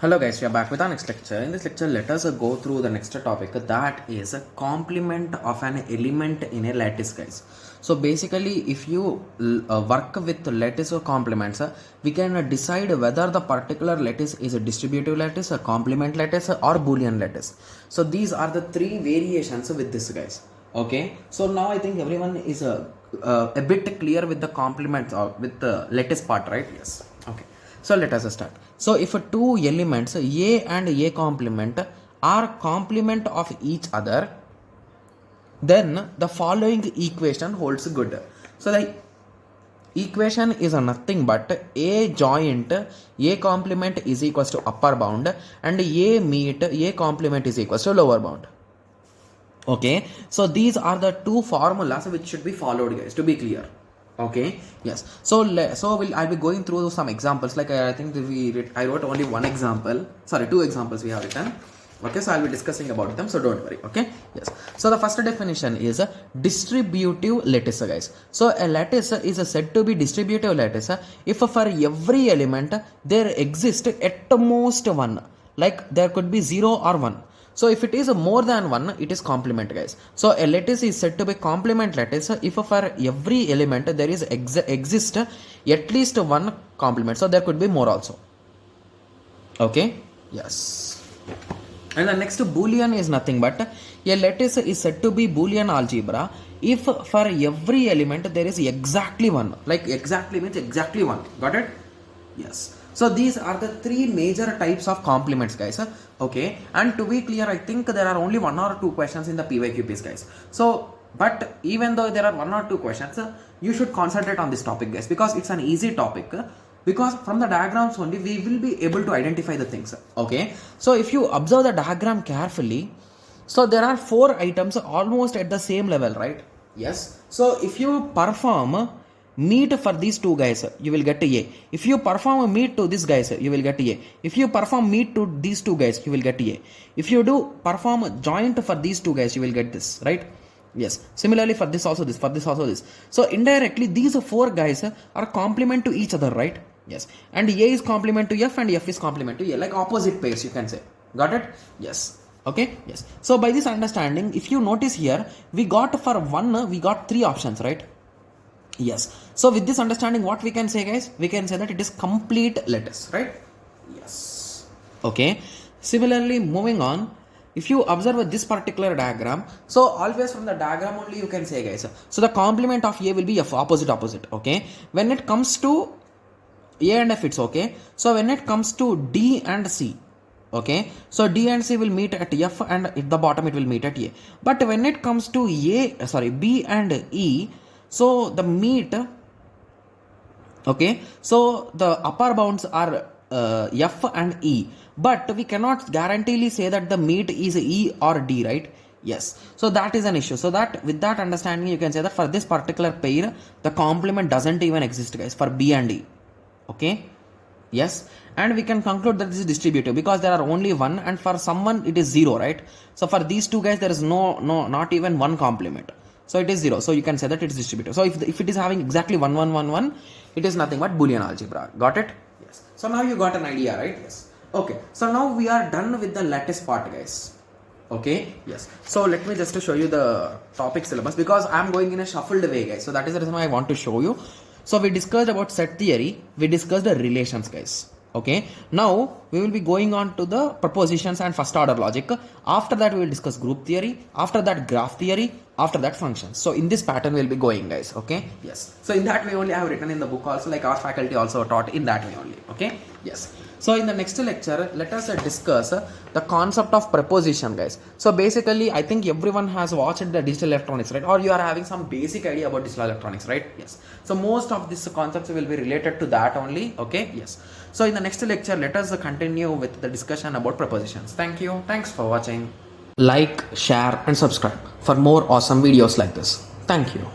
Hello guys, we are back with our next lecture. In this lecture, let us go through the next topic, that is a complement of an element in a lattice, guys. So basically, if you work with lattice or complements, we can decide whether the particular lattice is a distributive lattice, a complement lattice, or Boolean lattice. So these are the three variations with this, guys. Okay, so now I think everyone is a bit clear with the complement or with the lattice part, right? Yes. Okay. So let us start. So if two elements A and A complement are complement of each other, then the following equation holds good. So the equation is nothing but A joint A complement is equals to upper bound and A meet A complement is equals to lower bound. Okay, so these are the two formulas which should be followed, guys, to be clear. Okay, yes, so I'll be going through some examples. Like I think I wrote only one example, sorry, two examples we have written. Okay, so I'll be discussing about them, so don't worry. Okay, yes, so the first definition is a distributive lattice, guys. So a lattice is said to be distributive lattice if for every element there exists at most one, like there could be 0 or 1. So if it is more than one, it is complement, guys. So a lattice is said to be complement lattice if for every element there is exist at least one complement. So there could be more also. Okay, yes. And the next Boolean is nothing but a lattice is said to be Boolean algebra if for every element there is exactly one. Like exactly means exactly one. Got it? Yes. So these are the three major types of complements, guys. Okay, and to be clear, I think there are only one or two questions in the PYQPs, guys. So, but even though there are one or two questions, you should concentrate on this topic, guys, because it's an easy topic. Because from the diagrams only, we will be able to identify the things. Okay, so if you observe the diagram carefully, so there are 4 items almost at the same level, right? Yes. So if you perform meet for these two guys, you will get A. If you perform meet to this guys, you will get A. If you perform meet to these two guys, you will get A. If you do perform joint for these two guys, you will get this, right? Yes. Similarly for this also this, for this also this. So indirectly these 4 guys are complement to each other, right? Yes. And A is complement to F and F is complement to A, like opposite pairs, you can say. Got it? Yes. Okay. Yes. So by this understanding, if you notice here, we got for one, we got 3 options, right? Yes. So with this understanding, what we can say, guys, we can say that it is complete lattice, right? Yes. Okay. Similarly, moving on, if you observe this particular diagram, so always from the diagram only you can say, guys, so the complement of A will be F, opposite. Okay. When it comes to A and F, it's okay. So when it comes to D and C, okay, so D and C will meet at F and at the bottom it will meet at A. But when it comes to B and E, so the meet, okay, so the upper bounds are F and E, but we cannot guaranteely say that the meet is E or D, right? Yes. So that is an issue. So that with that understanding, you can say that for this particular pair, the complement doesn't even exist, guys, for B and E. Okay. Yes. And we can conclude that this is distributive because there are only one, and for someone it is 0, right? So for these two guys, there is not even one complement. So it is 0. So you can say that it is distributive. So if it is having exactly 1, 1, 1, 1, it is nothing but Boolean algebra. Got it? Yes. So now you got an idea, right? Yes. Okay. So now we are done with the lattice part, guys. Okay. Yes. So let me just show you the topic syllabus because I am going in a shuffled way, guys. So that is the reason why I want to show you. So we discussed about set theory. We discussed the relations, guys. Okay, now we will be going on to the propositions and first order logic. After that we will discuss group theory, after that graph theory, after that functions. So in this pattern we will be going, guys. Okay, yes, so in that way only I have written in the book also, like our faculty also taught in that way only. Okay, yes. So in the next lecture, let us discuss the concept of proposition, guys. So basically I think everyone has watched the digital electronics, right? Or you are having some basic idea about digital electronics, right? Yes. So most of these concepts will be related to that only. Okay, yes. So in the next lecture, let us continue with the discussion about propositions. Thank you. Thanks for watching. Like, share and subscribe for more awesome videos like this. Thank you.